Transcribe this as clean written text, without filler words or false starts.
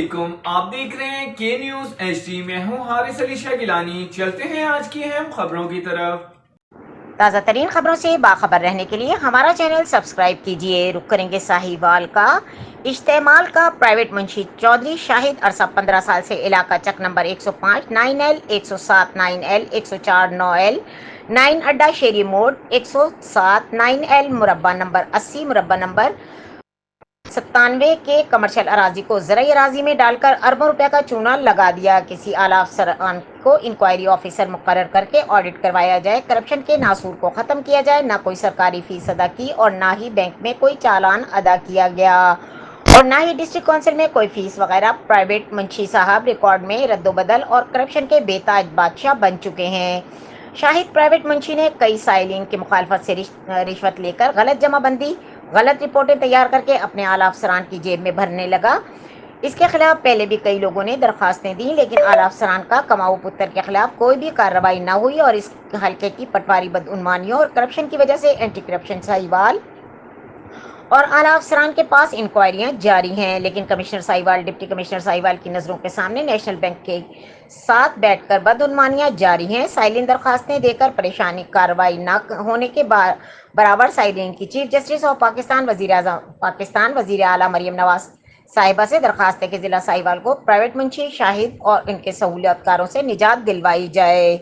अस्सलामुअलैकुम, आप देख रहे हैं के न्यूज HD। मैं हूं हारिस अली शाह गिलानी। चलते हैं आज की अहम खबरों की तरफ। ताज़ा तरीन खबरों से बाखबर रहने के लिए हमारा चैनल सब्सक्राइब कीजिए। रुक करेंगे साहिवाल का इस्तेमाल का प्राइवेट मुंशी चौधरी शाहिद अरसा 15 साल से इलाका चक नंबर 105 9L 107 9L 104 9L 9 अड्डा शेरी मोड़ 107 9L मुरब्बा नंबर 80 मुरब्बा नंबर 97 के कमर्शियल अराजी को ज़राई अराजी में डालकर अरबों रुपए का चूना लगा दिया। किसी आला अफसरान को इंक्वायरी ऑफिसर मुकर्रर करके ऑडिट करवाया जाए। करप्शन के नासूर को ख़त्म किया जाए। ना कोई सरकारी फीस अदा की और ना ही बैंक में कोई चालान अदा किया गया और ना ही डिस्ट्रिक्ट काउंसिल में कोई फीस वगैरह। प्राइवेट मुंशी साहब रिकॉर्ड में रद्दोबदल और करप्शन के बेताज बादशाह बन चुके हैं। शाहिद प्राइवेट मुंशी ने कई साइलिन की मुखालफत से रिश्वत लेकर गलत जमाबंदी गलत रिपोर्टें तैयार करके अपने आला अफसरान की जेब में भरने लगा। इसके खिलाफ पहले भी कई लोगों ने दरखास्तें दी, लेकिन आला अफसरान का कमाऊ पुत्र के खिलाफ कोई भी कार्रवाई न हुई और इस हल्के की पटवारी बदउनवानियों और करप्शन की वजह से एंटी करप्शन साहिवाल और आला अफसरान के पास इंक्वायरियां जारी हैं। लेकिन commissioner Sahiwal deputy commissioner Sahiwal की नज़रों के सामने नेशनल बैंक के साथ बैठकर बदउनवानियां जारी हैं। साइलिन दरखास्तें देकर परेशानी कार्रवाई न होने के बराबर साइलिन की चीफ जस्टिस ऑफ पाकिस्तान वजीर आला मरियम नवाज साहिबा से दरखास्त है कि जिला साहिवाल को प्राइवेट मुंशी शाहिद और इनके सहूलियतकारों से निजात दिलवाई जाए।